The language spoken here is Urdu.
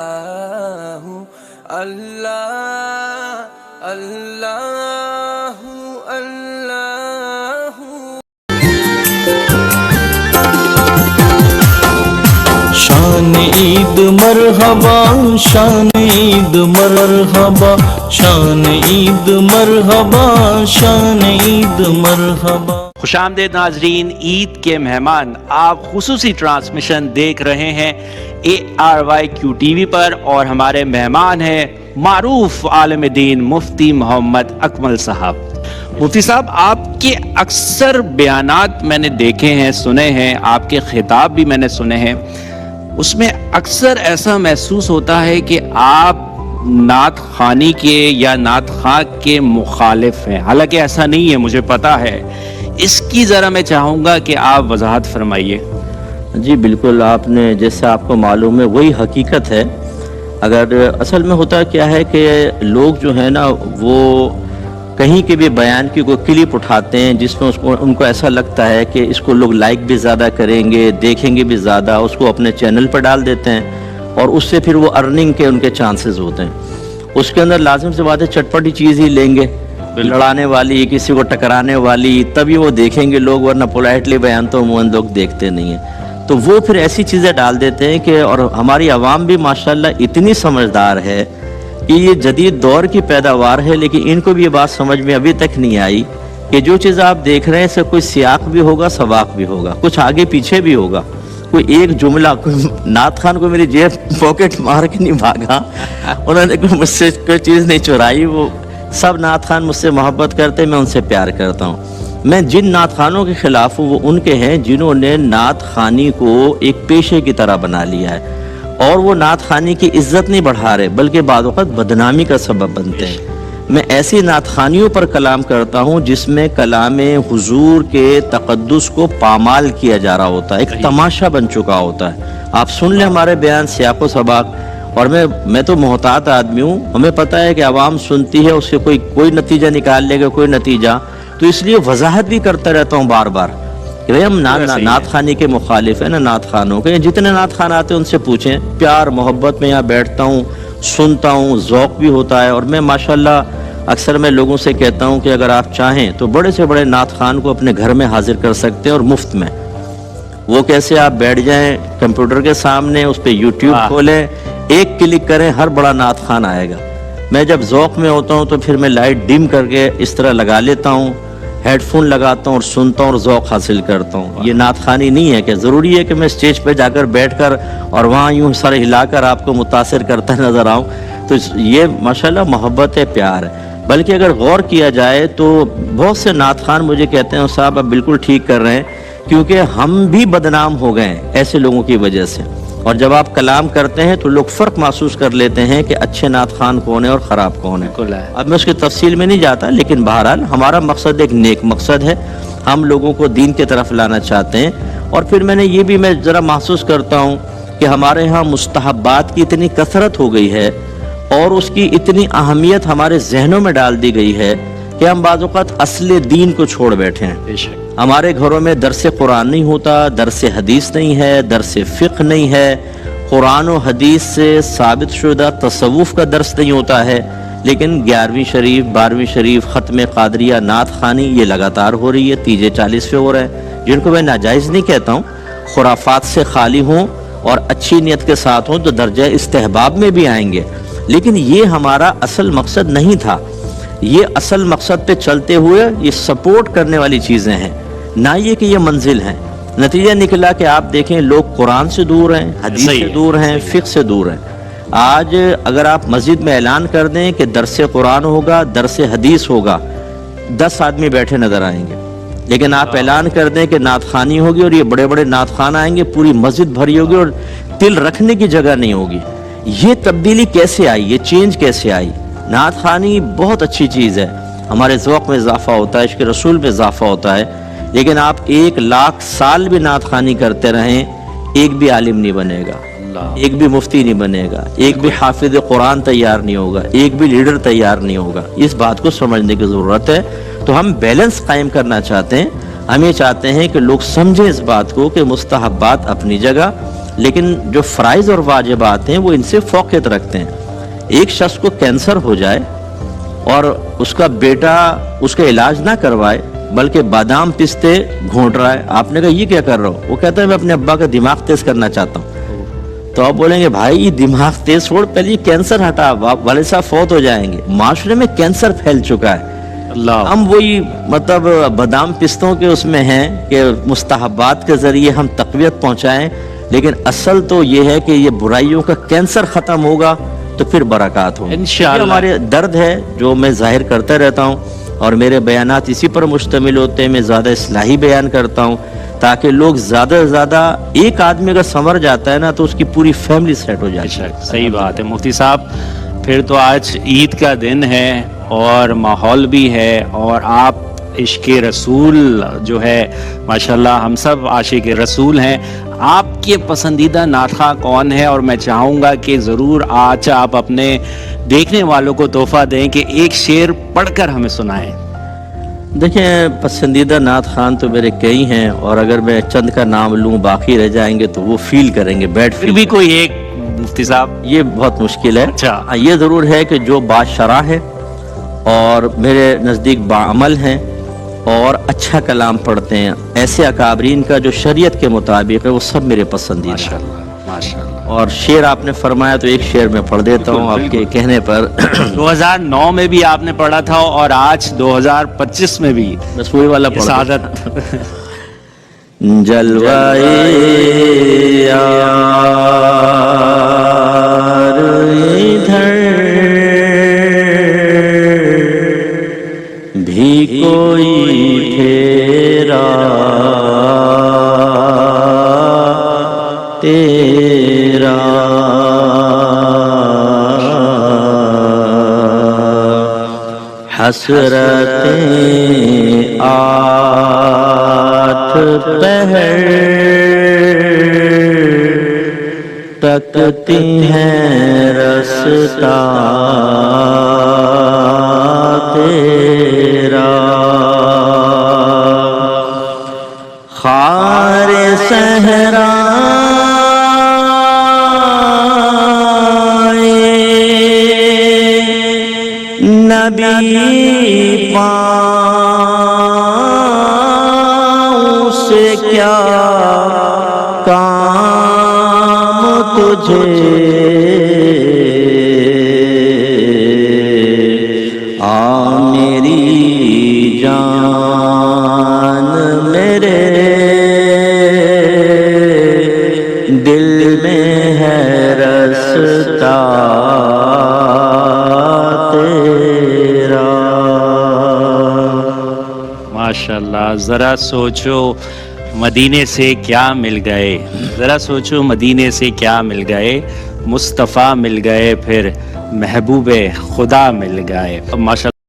اللہ اللہ اللہ شان عید مرحبا شان عید مرحبا شان عید مرحبا شان عید مرحبا۔ خوش آمدید ناظرین، عید کے مہمان آپ خصوصی ٹرانسمیشن دیکھ رہے ہیں ARYQ-TV پر، اور ہمارے مہمان ہیں معروف عالم دین مفتی محمد اکمل صاحب۔ مفتی صاحب، آپ کے اکثر بیانات میں نے دیکھے ہیں، سنے ہیں، آپ کے خطاب بھی میں نے سنے ہیں، اس میں اکثر ایسا محسوس ہوتا ہے کہ آپ نعت خوانی کے یا نعت خواں کے مخالف ہیں، حالانکہ ایسا نہیں ہے، مجھے پتا ہے۔ اس کی ذرا میں چاہوں گا کہ آپ وضاحت فرمائیے۔ جی بالکل، آپ نے جیسے آپ کو معلوم ہے وہی حقیقت ہے۔ اگر اصل میں ہوتا کیا ہے کہ لوگ جو ہے نا وہ کہیں کے بھی بیان کی کوئی کلپ اٹھاتے ہیں جس میں ان کو ایسا لگتا ہے کہ اس کو لوگ لائک بھی زیادہ کریں گے، دیکھیں گے بھی زیادہ، اس کو اپنے چینل پر ڈال دیتے ہیں اور اس سے پھر وہ ارننگ کے ان کے چانسز ہوتے ہیں۔ اس کے اندر لازم سے بات ہے چٹپٹی چیز ہی لیں گے، لڑانے والی، کسی کو ٹکرانے والی، تبھی وہ دیکھیں گے لوگ، ورنہ پولائٹلی بیان تو عموماً لوگ دیکھتے نہیں ہیں۔ تو وہ پھر ایسی چیزیں ڈال دیتے ہیں کہ، اور ہماری عوام بھی ماشاءاللہ اتنی سمجھدار ہے کہ یہ جدید دور کی پیداوار ہے، لیکن ان کو بھی یہ بات سمجھ میں ابھی تک نہیں آئی کہ جو چیز آپ دیکھ رہے ہیں اس سے کوئی سیاق بھی ہوگا، سباق بھی ہوگا، کچھ آگے پیچھے بھی ہوگا۔ کوئی ایک جملہ، کوئی نعت خان کو میری جیب پاکٹ مار کے نہیں بھاگا، انہوں نے مجھ سے کوئی چیز نہیں چرائی۔ وہ سب نعت خان مجھ سے محبت کرتے، میں ان سے پیار کرتا ہوں۔ میں جن نعت خانوں کے خلاف ہوں وہ ان کے ہیں جنہوں نے نعت خوانی کو ایک پیشے کی طرح بنا لیا ہے، اور وہ نعت خوانی کی عزت نہیں بڑھا رہے بلکہ بعض اوقات بدنامی کا سبب بنتے ہیں۔ میں ایسی نعت خوانیوں پر کلام کرتا ہوں جس میں کلام حضور کے تقدس کو پامال کیا جا رہا ہوتا ہے، ایک تماشا بن چکا ہوتا ہے۔ آپ سن لیں ہمارے بیان، سیاق و سباق، اور میں تو محتاط آدمی ہوں، ہمیں پتہ ہے کہ عوام سنتی ہے، اس سے کوئی نتیجہ نکال لے گا، کوئی نتیجہ، تو اس لیے وضاحت بھی کرتا رہتا ہوں بار بار کہ بھئی ہم نعت خوانی کے مخالف ہیں، نا نعت خوانوں کے۔ جتنے نعت خوان آتے ہیں ان سے پوچھیں، پیار محبت میں یہاں بیٹھتا ہوں، سنتا ہوں، ذوق بھی ہوتا ہے، اور میں ماشاءاللہ اکثر میں لوگوں سے کہتا ہوں کہ اگر آپ چاہیں تو بڑے سے بڑے نعت خوان کو اپنے گھر میں حاضر کر سکتے ہیں، اور مفت میں۔ وہ کیسے؟ آپ بیٹھ جائیں کمپیوٹر کے سامنے، اس پہ یوٹیوب کھولیں، ایک کلک کریں، ہر بڑا نعت خوان آئے گا۔ میں جب ذوق میں ہوتا ہوں تو پھر میں لائٹ ڈم کر کے اس طرح لگا لیتا ہوں، ہیڈ فون لگاتا ہوں اور سنتا ہوں اور ذوق حاصل کرتا ہوں۔ یہ نعت خوانی نہیں ہے کہ ضروری ہے کہ میں اسٹیج پہ جا کر بیٹھ کر اور وہاں یوں سر ہلا کر آپ کو متاثر کرتا نظر آؤں، تو یہ ماشاءاللہ محبت ہے، پیار ہے۔ بلکہ اگر غور کیا جائے تو بہت سے نعت خوان مجھے کہتے ہیں صاحب آپ بالکل ٹھیک کر رہے ہیں، کیونکہ ہم بھی بدنام ہو گئے ہیں ایسے لوگوں کی وجہ سے۔ اور جب آپ کلام کرتے ہیں تو لوگ فرق محسوس کر لیتے ہیں کہ اچھے نعت خوان کون ہے اور خراب کون ہے۔ اب میں اس کی تفصیل میں نہیں جاتا، لیکن بہرحال ہمارا مقصد ایک نیک مقصد ہے، ہم لوگوں کو دین کی طرف لانا چاہتے ہیں۔ اور پھر میں ذرا محسوس کرتا ہوں کہ ہمارے ہاں مستحبات کی اتنی کثرت ہو گئی ہے اور اس کی اتنی اہمیت ہمارے ذہنوں میں ڈال دی گئی ہے کہ ہم بعض اوقات اصل دین کو چھوڑ بیٹھے ہیں۔ ہمارے گھروں میں درس قرآن نہیں ہوتا، درس حدیث نہیں ہے، درس فقہ نہیں ہے، قرآن و حدیث سے ثابت شدہ تصوف کا درس نہیں ہوتا ہے، لیکن 11ویں شریف، 12ویں شریف، ختم قادریہ، نعت خوانی یہ لگاتار ہو رہی ہے، تیجے 40 پہ ہو رہے ہیں، جن کو میں ناجائز نہیں کہتا ہوں، خرافات سے خالی ہوں اور اچھی نیت کے ساتھ ہوں تو درجہ استحباب میں بھی آئیں گے، لیکن یہ ہمارا اصل مقصد نہیں تھا۔ یہ اصل مقصد پہ چلتے ہوئے یہ سپورٹ کرنے والی چیزیں ہیں، نہ یہ کہ یہ منزل ہیں۔ نتیجہ نکلا کہ آپ دیکھیں لوگ قرآن سے دور ہیں، حدیث سے دور ہیں، فقہ سے دور ہیں۔ آج اگر آپ مسجد میں اعلان کر دیں کہ درس قرآن ہوگا، درس حدیث ہوگا، 10 آدمی بیٹھے نظر آئیں گے، لیکن آپ اعلان کر دیں کہ نعت خوانی ہوگی اور یہ بڑے بڑے نعت خوان آئیں گے، پوری مسجد بھری ہوگی اور دل رکھنے کی جگہ نہیں ہوگی۔ یہ تبدیلی کیسے آئی؟ یہ چینج کیسے آئی؟ نعت خوانی بہت اچھی چیز ہے، ہمارے ذوق میں اضافہ ہوتا ہے، عشق رسول میں اضافہ ہوتا ہے، لیکن آپ 1,00,000 سال بھی نعت خوانی کرتے رہیں، ایک بھی عالم نہیں بنے گا، ایک بھی مفتی نہیں بنے گا، ایک بھی حافظ قرآن تیار نہیں ہوگا، ایک بھی لیڈر تیار نہیں ہوگا۔ اس بات کو سمجھنے کی ضرورت ہے۔ تو ہم بیلنس قائم کرنا چاہتے ہیں، ہم یہ چاہتے ہیں کہ لوگ سمجھیں اس بات کو کہ مستحبات اپنی جگہ، لیکن جو فرائض اور واجبات ہیں وہ ان سے فوقیت رکھتے ہیں. ایک شخص کو کینسر ہو جائے اور اس کا بیٹا اس کا علاج نہ کروائے بلکہ بادام پستے گھونٹ رہا ہے, آپ نے کہا یہ کیا کر رہا ہو؟ وہ کہتا ہے میں اپنے ابا کا دماغ تیز کرنا چاہتا ہوں. تو آپ بولیں گے بھائی یہ دماغ تیز چھوڑ, پہلے یہ کینسر ہٹا, والد صاحب فوت ہو جائیں گے. معاشرے میں کینسر پھیل چکا ہے. اللہ, ہم وہی مطلب بادام پستوں کے اس میں ہیں کہ مستحبات کے ذریعے ہم تقویت پہنچائیں, لیکن اصل تو یہ ہے کہ یہ برائیوں کا کینسر ختم ہوگا تو پھر برکات ہوگی. انشاءاللہ. یہ ہمارے درد ہے جو میں ظاہر کرتا رہتا ہوں, اور میرے بیانات اسی پر مشتمل ہوتے ہیں. میں زیادہ اصلاحی بیان کرتا ہوں تاکہ لوگ زیادہ سے زیادہ, ایک آدمی اگر سنور جاتا ہے نا تو اس کی پوری فیملی سیٹ ہو جاتی ہے. صحیح بات ہے مفتی صاحب. پھر تو آج عید کا دن ہے اور ماحول بھی ہے, اور آپ عشق رسول جو ہے ماشاءاللہ ہم سب عاشق رسول ہیں. آپ کے پسندیدہ نعت خواں کون ہے؟ اور میں چاہوں گا کہ ضرور آج آپ اپنے دیکھنے والوں کو تحفہ دیں کہ ایک شعر پڑھ کر ہمیں سنائیں. دیکھیں پسندیدہ نعت خان تو میرے کئی ہیں, اور اگر میں چند کا نام لوں باقی رہ جائیں گے تو وہ فیل کریں گے, بیڈ پھر فیل. بھی کوئی ایک مفتی صاحب. یہ بہت مشکل ہے. اچھا. یہ ضرور ہے کہ جو بادشاہ ہے اور میرے نزدیک باعمل ہیں اور اچھا کلام پڑھتے ہیں, ایسے اکابرین کا جو شریعت کے مطابق ہے وہ سب میرے پسندیدہ ہیں. ماشاءاللہ ماشاءاللہ. اور شعر آپ نے فرمایا تو ایک شعر میں پڑھ دیتا ہوں آپ کے کہنے پر. 2009 میں بھی آپ نے پڑھا تھا اور آج 2025 میں بھی بس وہی والا پڑھ سعادت. جلوائے یار ادھر بھی کوئی ٹھہرا تیرا, حسرتیں آٹھ پہر تکتی ہیں رستا تیرا, خار صحرا نبی پاؤں سے کیا کام تجھے, آ میری جان میرے دل میں ہے رستا ماشاءاللہ. ذرا سوچو مدینے سے کیا مل گئے, ذرا سوچو مدینے سے کیا مل گئے, مصطفیٰ مل گئے پھر محبوب خدا مل گئے. ماشاءاللہ.